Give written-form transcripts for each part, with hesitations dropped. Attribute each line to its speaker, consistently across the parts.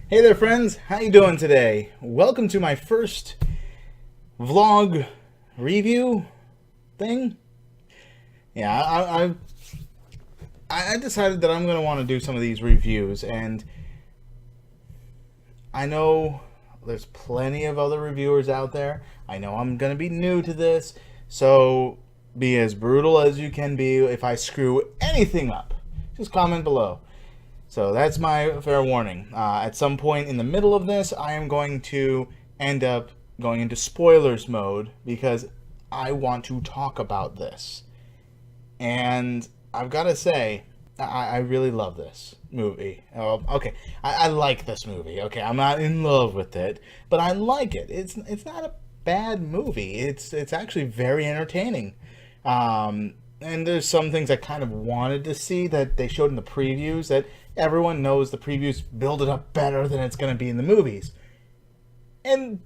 Speaker 1: Hey there, friends. How you doing today? Welcome to my first vlog review thing. Yeah, I decided that I'm going to want to do some of these reviews, and I know there's plenty of other reviewers out there. I know I'm going to be new to this, so be as brutal as you can be. If I screw anything up, just comment below. So that's my fair warning. At some point in the middle of this, I am going to end up going into spoilers mode because I want to talk about this. And I've got to say, I really love this movie. Okay, I like this movie. Okay, I'm not in love with it, but I like it. It's not a bad movie. It's actually very entertaining. And there's some things I kind of wanted to see that they showed in the previews that everyone knows the previews build it up better than it's going to be in the movies. And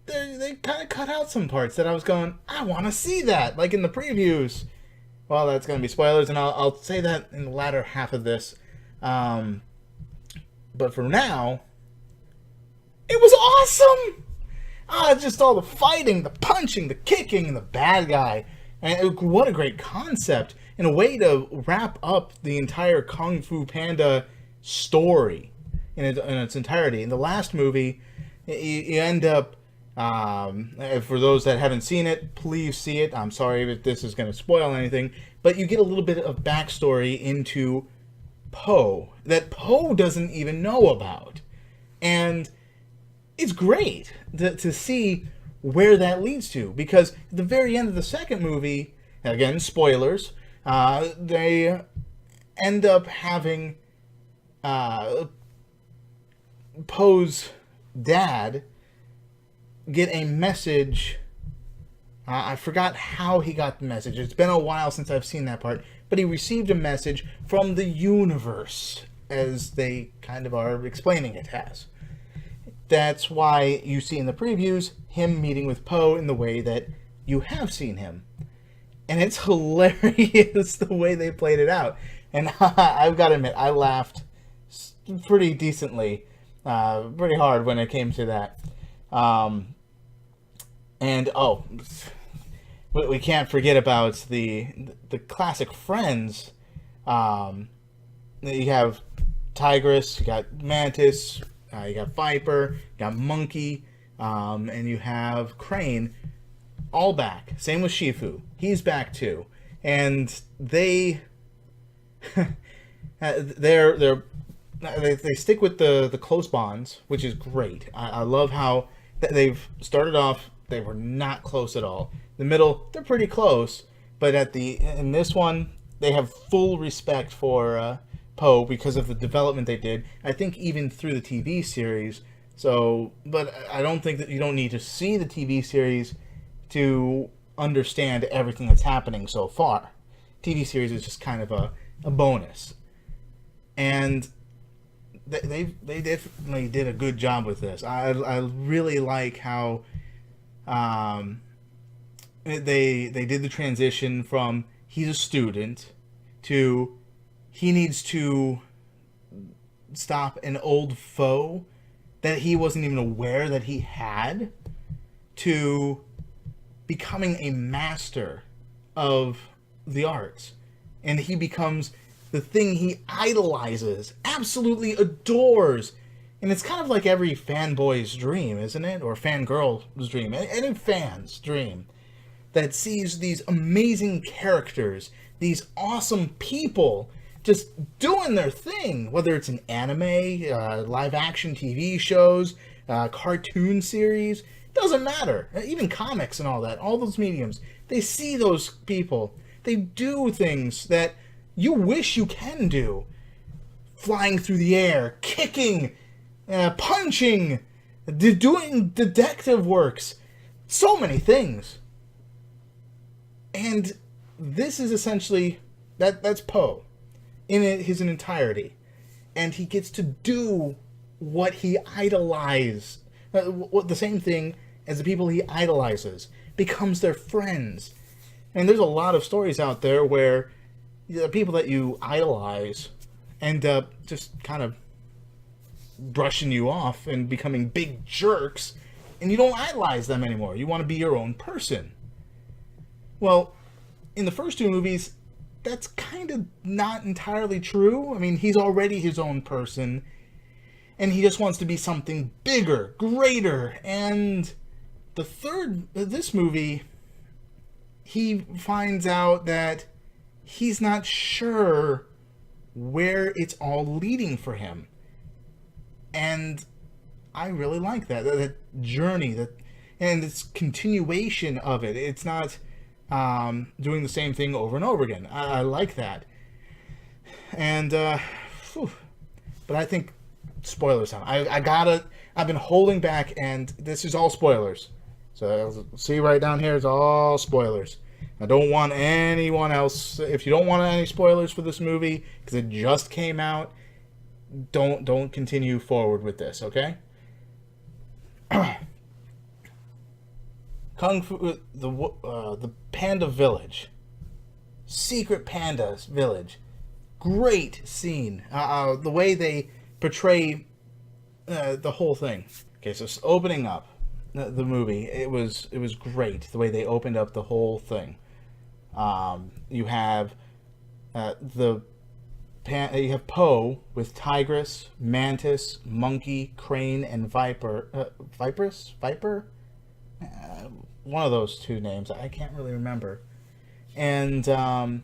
Speaker 1: they kind of cut out some parts that I was going, I want to see that, like in the previews. Well, that's going to be spoilers, and I'll say that in the latter half of this. But for now, it was awesome! Just all the fighting, the punching, the kicking, and the bad guy. And what a great concept, and a way to wrap up the entire Kung Fu Panda story in its entirety. In the last movie, you end up, for those that haven't seen it, please see it. I'm sorry if this is going to spoil anything, but you get a little bit of backstory into Po that Po doesn't even know about. And it's great to see where that leads to, because at the very end of the second movie, again, spoilers, they end up having Poe's dad get a message. I forgot how he got the message. It's been a while since I've seen that part, but he received a message from the universe, as they kind of are explaining it as. That's why you see in the previews him meeting with Poe in the way that you have seen him. And it's hilarious the way they played it out. And I've got to admit, I laughed pretty decently, pretty hard when it came to that. And, we can't forget about the classic friends. You have Tigress, you got Mantis, you got Viper, you got Monkey, and you have Crane, all back. Same with Shifu. He's back too. And they they stick with the close bonds, which is great. I love how they've started off, they were not close at all. The middle, they're pretty close, but in this one, they have full respect for Poe because of the development they did. I think even through the TV series. So, but I don't think that you don't need to see the TV series to understand everything that's happening so far. TV series is just kind of a bonus. And they definitely did a good job with this. I really like how they did the transition from he's a student to he needs to stop an old foe that he wasn't even aware that he had, to becoming a master of the arts. And he becomes the thing he idolizes, absolutely adores. And it's kind of like every fanboy's dream, isn't it? Or fangirl's dream. Any fan's dream that sees these amazing characters, these awesome people just doing their thing, whether it's an anime, live action TV shows, cartoon series, doesn't matter. Even comics and all that, all those mediums, they see those people. They do things that you wish you can do. Flying through the air, kicking, punching, doing detective works, so many things. And this is essentially, that's Poe in his entirety. And he gets to do what he idolizes. The same thing as the people he idolizes. Becomes their friends. And there's a lot of stories out there where the people that you idolize end up just kind of brushing you off and becoming big jerks, and you don't idolize them anymore. You want to be your own person. Well, in the first two movies, that's kind of not entirely true. I mean, he's already his own person, and he just wants to be something bigger, greater. And this movie, he finds out that he's not sure where it's all leading for him. And I really like that journey, and this continuation of it. It's not doing the same thing over and over again. I like that. And, but I think spoilers time. I've been holding back, and this is all spoilers. So see right down here, it's all spoilers. I don't want anyone else. If you don't want any spoilers for this movie, because it just came out, don't continue forward with this, okay? Kung Fu, the Panda Village, Secret Panda's Village, great scene. The way they portray the whole thing. Okay, so opening up the movie, it was great the way they opened up the whole thing. You have you have Po with tigress, mantis, monkey, crane, and viper. Viper? One of those two names. I can't really remember. And the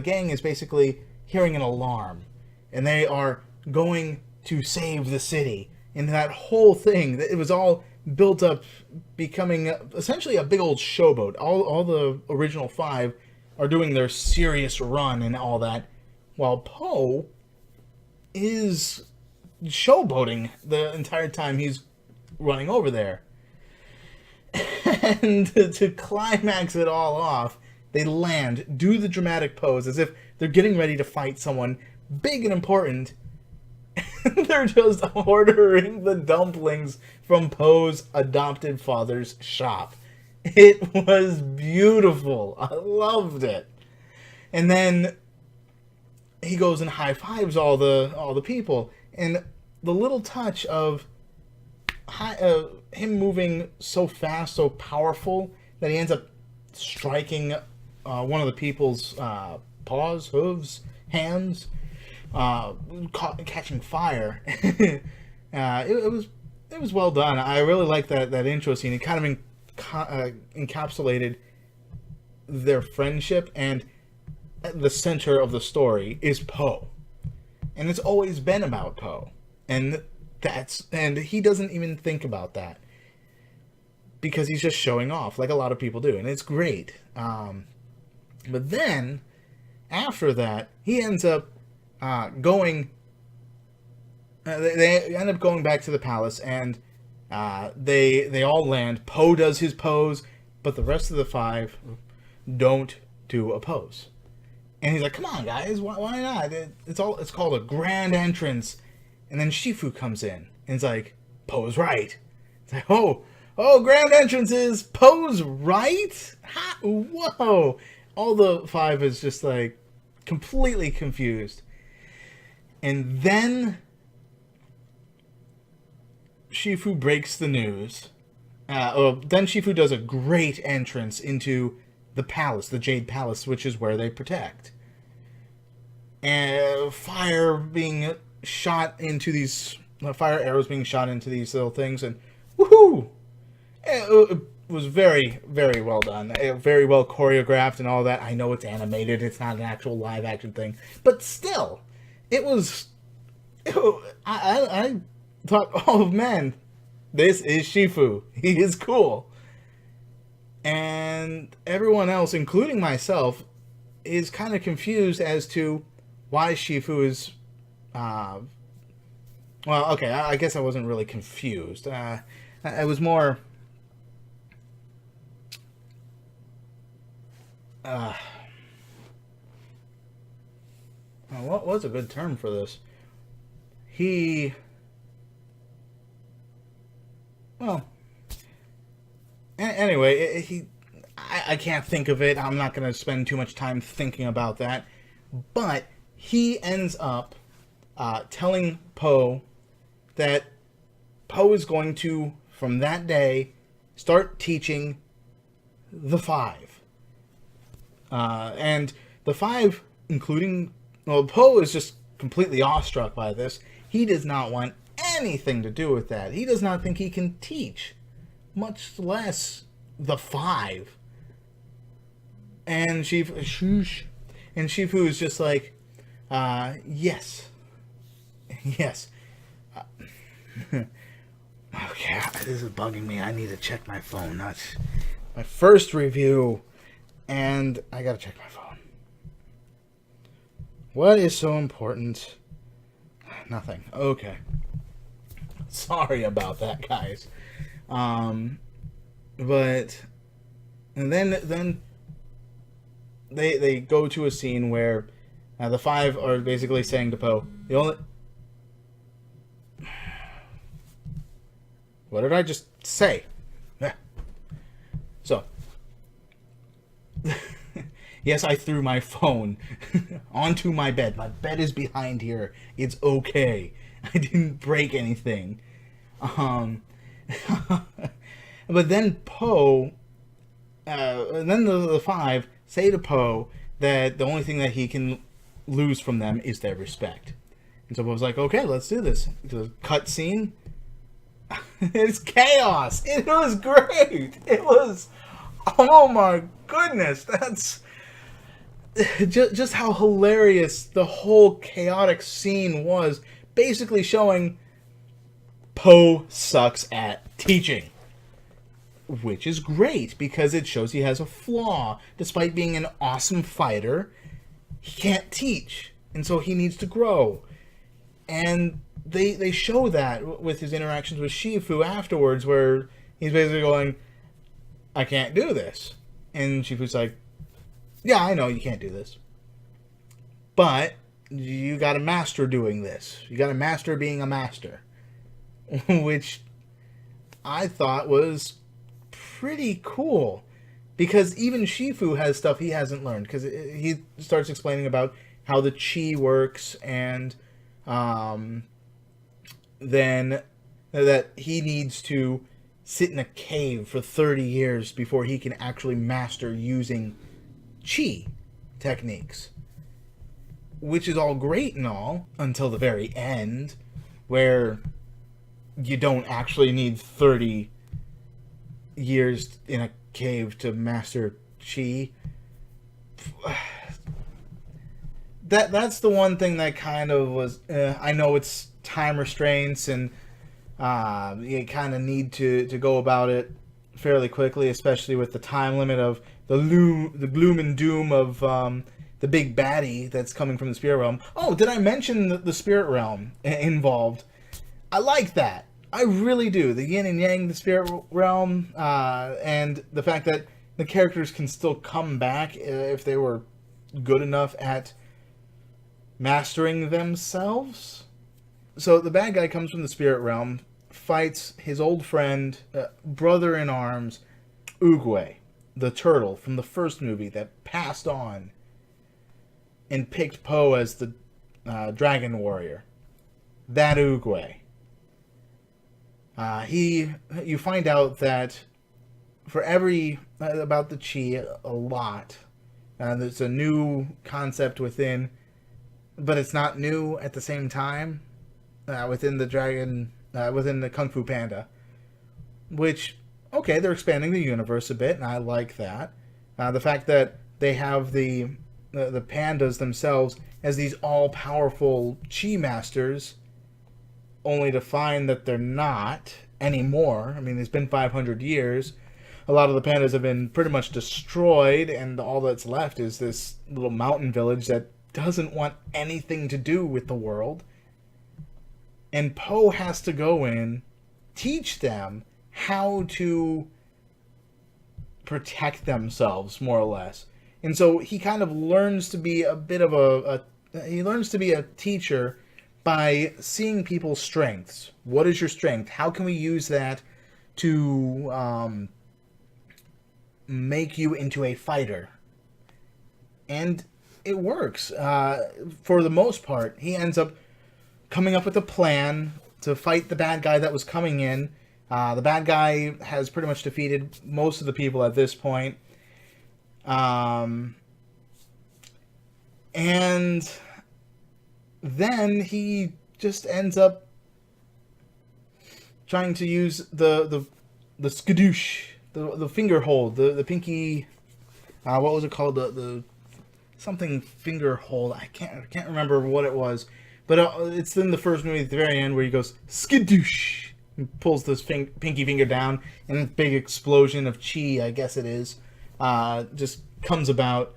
Speaker 1: gang is basically hearing an alarm, and they are going to save the city. And that whole thing, it was all built up, becoming essentially a big old showboat. All the original five are doing their serious run and all that, while Po is showboating the entire time he's running over there. And to climax it all off, they land, do the dramatic pose as if they're getting ready to fight someone big and important. They're just ordering the dumplings from Po's adopted father's shop. It was beautiful. I loved it. And then he goes and high fives all the people, and the little touch of him moving so fast, so powerful, that he ends up striking one of the people's paws, hooves, hands, catching fire. It was well done. I really like that intro scene. It kind of encapsulated their friendship, and at the center of the story is Po, and it's always been about Po, and he doesn't even think about that because he's just showing off like a lot of people do, and it's great. But then after that, he ends up going. They end up going back to the palace, and they all land. Po does his pose, but the rest of the five don't do a pose. And he's like, "Come on, guys, why not? It's called a grand entrance." And then Shifu comes in, and it's like, "Po's right." It's like, "Oh, grand entrances, Po's right? Ha, whoa!" All the five is just like completely confused. And then Shifu breaks the news. Then Shifu does a great entrance into the palace, the Jade Palace, which is where they protect. And fire arrows being shot into these little things, and woohoo! It was very, very well done. Very well choreographed and all that. I know it's animated, it's not an actual live action thing, but still, I thought, oh man, this is Shifu. He is cool. And everyone else, including myself, is kind of confused as to why Shifu is... well, okay, I guess I wasn't really confused. I was more... what was a good term for this? Anyway, I can't think of it. I'm not going to spend too much time thinking about that. But he ends up telling Po that Po is going to, from that day, start teaching the five. And the five, including... Well, Po is just completely awestruck by this. He does not want anything to do with that. He does not think he can teach, much less the five. And Shifu is just like, yes. Yes. Okay, this is bugging me. I need to check my phone. That's my first review, and I gotta check my phone. What is so important? Nothing. Okay. Sorry about that, guys. But and then they go to a scene where the five are basically saying to Po, the only... What did I just say? So, yes, I threw my phone onto my bed. My bed is behind here. It's okay. I didn't break anything. But then Po, and then the five say to Po that the only thing that he can lose from them is their respect. And so Po's like, okay, let's do this. The cut scene. It's chaos. It was great. It was, oh my goodness, that's just how hilarious the whole chaotic scene was. Basically showing Po sucks at teaching, which is great because it shows he has a flaw. Despite being an awesome fighter, he can't teach, and so he needs to grow. And they show that with his interactions with Shifu afterwards, where he's basically going, I can't do this. And Shifu's like, yeah, I know you can't do this, but you gotta master doing this. You gotta master being a master. Which I thought was pretty cool, because even Shifu has stuff he hasn't learned, because he starts explaining about how the chi works, and then that he needs to sit in a cave for 30 years before he can actually master using chi techniques. Which is all great and all, until the very end, where you don't actually need 30 years in a cave to master chi. That's the one thing that kind of was... I know it's time restraints, and you kind of need to go about it fairly quickly, especially with the time limit of the gloom and doom of the big baddie that's coming from the spirit realm. Oh, did I mention the spirit realm involved? I like that. I really do. The yin and yang, the spirit realm, and the fact that the characters can still come back if they were good enough at mastering themselves. So the bad guy comes from the spirit realm, fights his old friend, brother in arms, Oogway, the turtle from the first movie that passed on and picked Po as the dragon warrior. That Oogway. You find out that for every... about the chi, a lot. There's a new concept within, but it's not new at the same time. Within the dragon... within the Kung Fu Panda. Which, okay, they're expanding the universe a bit, and I like that. The fact that they have the pandas themselves as these all-powerful chi masters, only to find that they're not anymore. I mean, it's been 500 years. A lot of the pandas have been pretty much destroyed, and all that's left is this little mountain village that doesn't want anything to do with the world. And Po has to go in, teach them how to protect themselves, more or less. And so he kind of learns to be a bit of he learns to be a teacher by seeing people's strengths. What is your strength? How can we use that to make you into a fighter? And it works. For the most part, he ends up coming up with a plan to fight the bad guy that was coming in. The bad guy has pretty much defeated most of the people at this point. And then he just ends up trying to use the skadoosh, the finger hold, the pinky, what was it called? The something finger hold. I can't remember what it was, but it's in the first movie at the very end where he goes skadoosh and pulls this pinky finger down, and a big explosion of chi, I guess it is, just comes about,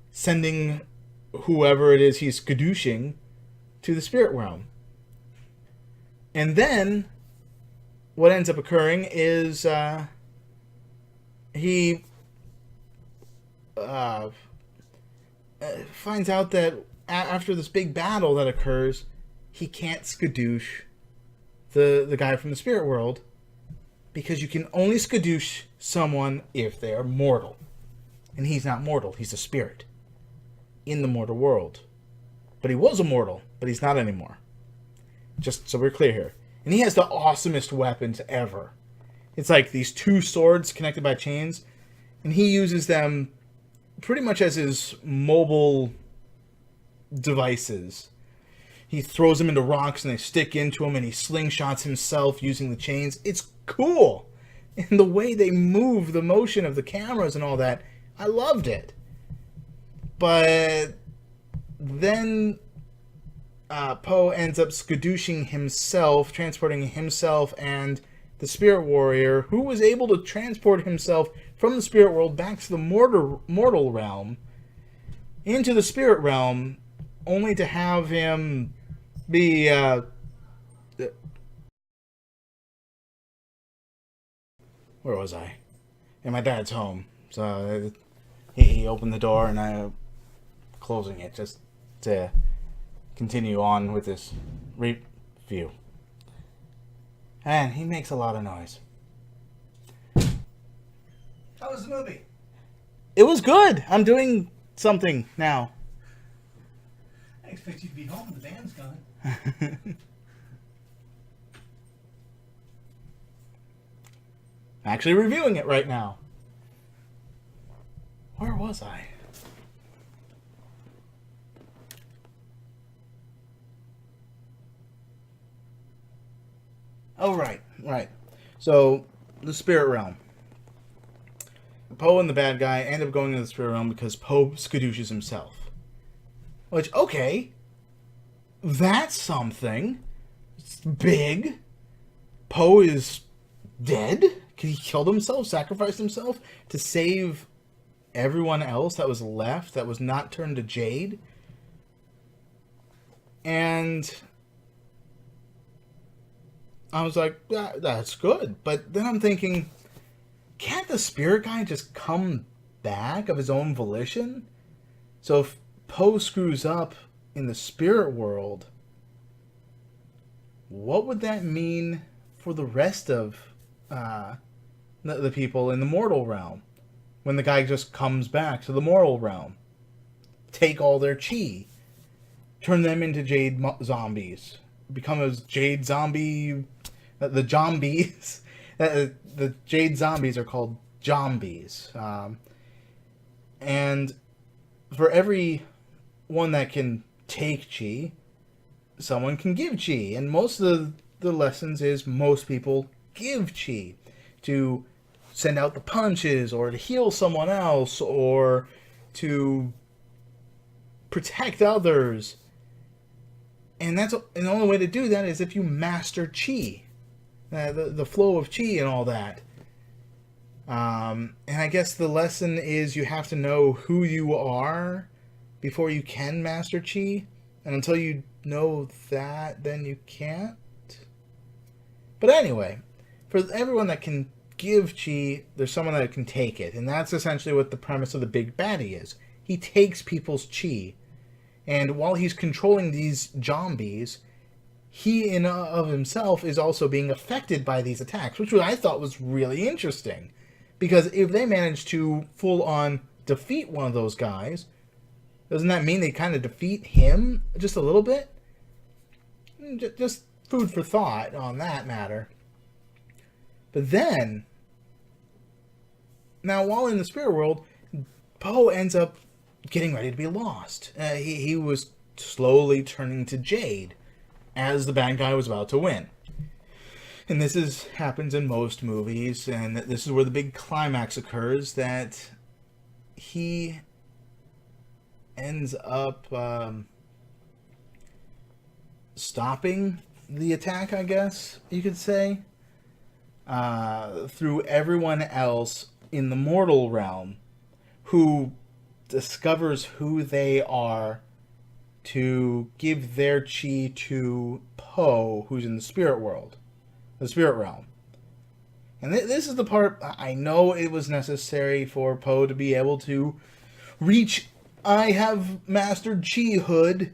Speaker 1: sending whoever it is he's skadooshing to the spirit realm. And then what ends up occurring is he finds out that after this big battle that occurs, he can't skadoosh the guy from the spirit world, because you can only skadoosh someone if they are mortal. And he's not mortal, he's a spirit in the mortal world. But he was a mortal, but he's not anymore. Just so we're clear here. And he has the awesomest weapons ever. It's like these two swords connected by chains, and he uses them pretty much as his mobile devices. He throws them into rocks and they stick into him, and he slingshots himself using the chains. It's cool. And the way they move, the motion of the cameras and all that, I loved it. But then Poe ends up skadooshing himself, transporting himself and the spirit warrior, who was able to transport himself from the spirit world back to the mortal realm, into the spirit realm, only to have him be where was I? In my dad's home. So he opened the door, and I closing it just to continue on with this review. And he makes a lot of noise. How was the movie? It was good. I'm doing something now. I expect you to be home when the band's gone. Actually reviewing it right now. Where was I? Oh, right. So, the spirit realm. Poe and the bad guy end up going to the spirit realm because Poe skadooshes himself. Which, okay. That's something. It's big. Poe is dead? He killed himself, sacrificed himself to save everyone else that was left, that was not turned to jade. And I was like, that's good. But then I'm thinking, can't the spirit guy just come back of his own volition? So if Poe screws up in the spirit world, what would that mean for the rest of the people in the mortal realm? When the guy just comes back to the mortal realm, take all their chi, turn them into jade zombies, become a jade zombie. The zombies, the jade zombies are called zombies, and for every one that can take chi, someone can give chi, and most of the lessons is most people give chi to send out the punches, or to heal someone else, or to protect others. And the only way to do that is if you master chi, the flow of chi and all that. And I guess the lesson is you have to know who you are before you can master chi, and until you know that, then you can't. But anyway, for everyone that can give chi, there's someone that can take it, and that's essentially what the premise of the big baddie is. He takes people's chi, and while he's controlling these zombies, he in of himself is also being affected by these attacks, which I thought was really interesting, because if they manage to full on defeat one of those guys, doesn't that mean they kind of defeat him just a little bit? Just food for thought on that matter. But then, now while in the spirit world, Poe ends up getting ready to be lost. He was slowly turning to Jade as the bad guy was about to win. And this happens in most movies, and this is where the big climax occurs, that he ends up stopping the attack, I guess you could say, through everyone else in the mortal realm who discovers who they are to give their chi to Poe, who's in the spirit world, the spirit realm. And this is the part I know it was necessary for Poe to be able to reach I have mastered chi-hood,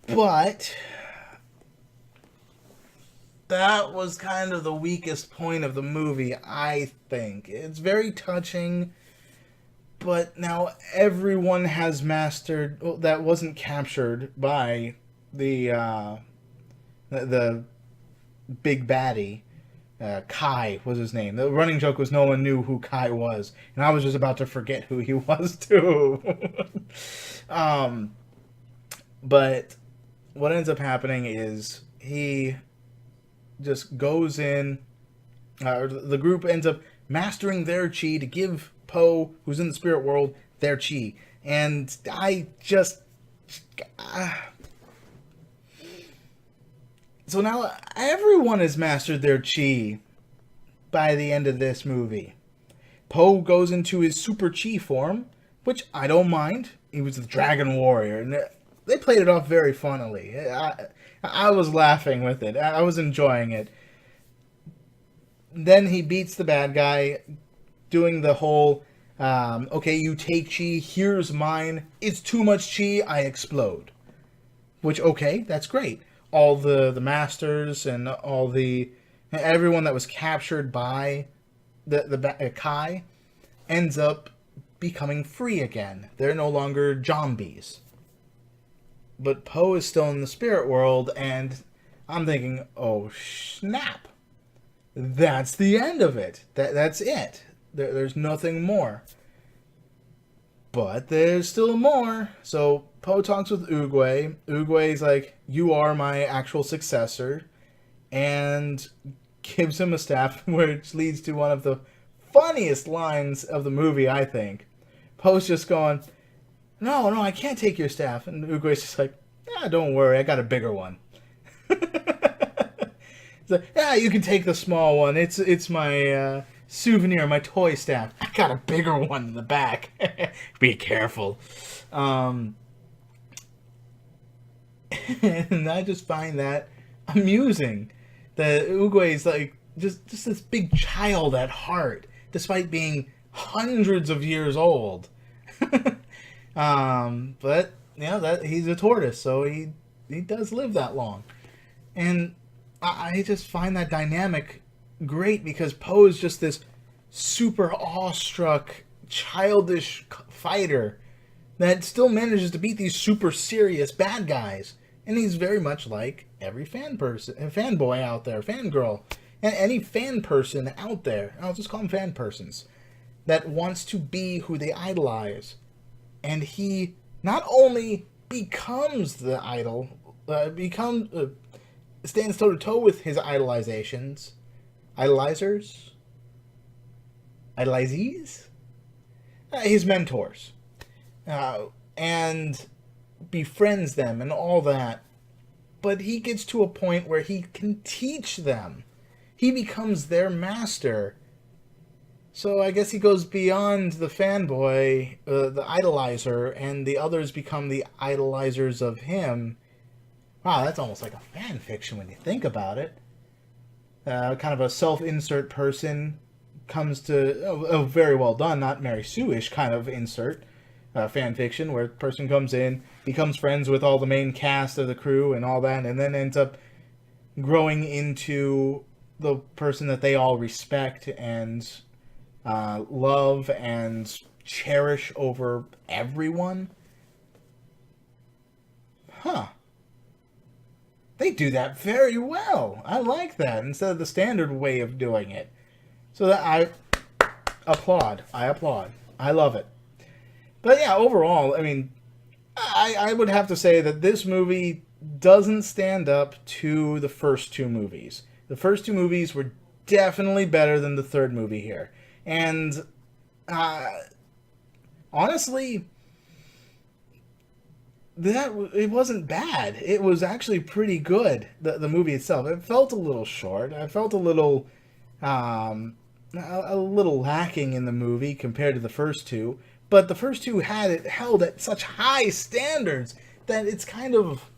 Speaker 1: but that was kind of the weakest point of the movie, I think. It's very touching, but now everyone has mastered... Well, that wasn't captured by the big baddie. Kai was his name. The running joke was no one knew who Kai was, and I was just about to forget who he was too. But what ends up happening is he just goes in. The group ends up mastering their chi to give Poe, who's in the spirit world, their chi, and I just. So now everyone has mastered their chi by the end of this movie. Poe goes into his super chi form, which I don't mind. He was the Dragon Warrior, and they played it off very funnily. I was laughing with it. I was enjoying it. Then he beats the bad guy, doing the whole, okay, you take chi, here's mine. It's too much chi, I explode. Which, okay, that's great. All the masters and everyone that was captured by the Kai ends up becoming free again. They're no longer zombies. But Poe is still in the spirit world, and I'm thinking, oh snap, that's the end of it. That's it. There's nothing more. But there's still more. So Poe talks with Oogway. Oogway's like, you are my actual successor. And gives him a staff, which leads to one of the funniest lines of the movie, I think. Poe's just going, no, I can't take your staff. And Oogway's just like, don't worry, I got a bigger one. He's like, you can take the small one. It's my... souvenir, my toy staff. I got a bigger one in the back. Be careful. And I just find that amusing. That Oogway's like just this big child at heart, despite being hundreds of years old. But that he's a tortoise, so he does live that long. And I just find that dynamic great, because Poe is just this super awestruck, childish fighter that still manages to beat these super serious bad guys. And he's very much like every fanboy out there, fangirl, and any fan person out there, I'll just call them fan persons, that wants to be who they idolize. And he not only becomes the idol, stands toe-to-toe with his idolizations, idolizers? Idolizees? His mentors. And befriends them and all that. But he gets to a point where he can teach them. He becomes their master. So I guess he goes beyond the fanboy, the idolizer, and the others become the idolizers of him. Wow, that's almost like a fan fiction when you think about it. Kind of a self-insert person comes to... very well done, not Mary Sue-ish kind of insert. Fan fiction, where a person comes in, becomes friends with all the main cast of the crew and all that, and then ends up growing into the person that they all respect and love and cherish over everyone. Huh. They do that very well. I like that instead of the standard way of doing it. So that I applaud. I applaud. I love it. But yeah, overall, I mean, I would have to say that this movie doesn't stand up to the first two movies. The first two movies were definitely better than the third movie here. And honestly, it wasn't bad. It was actually pretty good. The movie itself. It felt a little short. I felt a little lacking in the movie compared to the first two. But the first two had it held at such high standards that it's kind of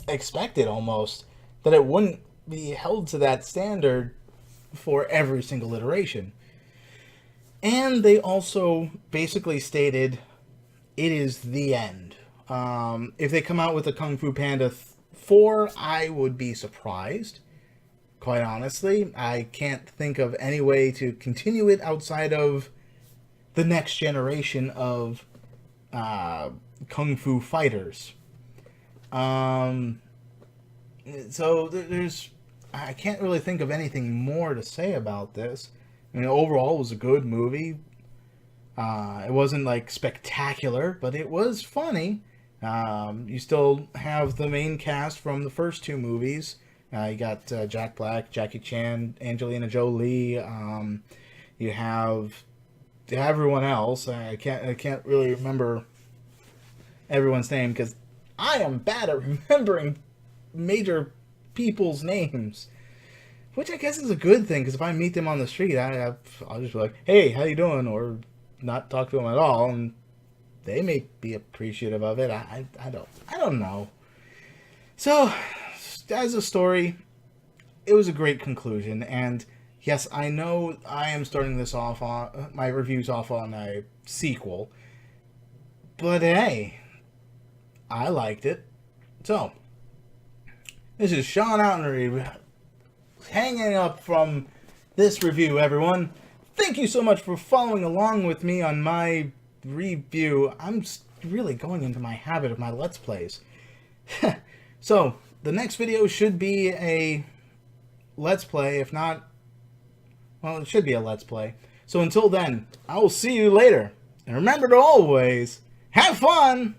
Speaker 1: expected almost that it wouldn't be held to that standard for every single iteration. And they also basically stated it is the end. If they come out with a Kung Fu Panda 4, I would be surprised. Quite honestly, I can't think of any way to continue it outside of the next generation of Kung Fu fighters. So I can't really think of anything more to say about this. I mean, overall, it was a good movie. It wasn't like spectacular, but it was funny. You still have the main cast from the first two movies. You got Jack Black, Jackie Chan, Angelina Jolie. You have everyone else. I can't really remember everyone's name because I am bad at remembering major people's names, which I guess is a good thing because if I meet them on the street, I'll just be like, "Hey, how you doing?" or not talk to them at all, and they may be appreciative of it. I don't know. So, as a story, it was a great conclusion, and yes, I know I am starting this off on my reviews off on a sequel, but hey, I liked it. So, this is Sean Outnery hanging up from this review, everyone. Thank you so much for following along with me on my review. I'm really going into my habit of my Let's Plays. So, the next video should be a Let's Play, if not, well, it should be a Let's Play. So until then, I will see you later. And remember to always have fun!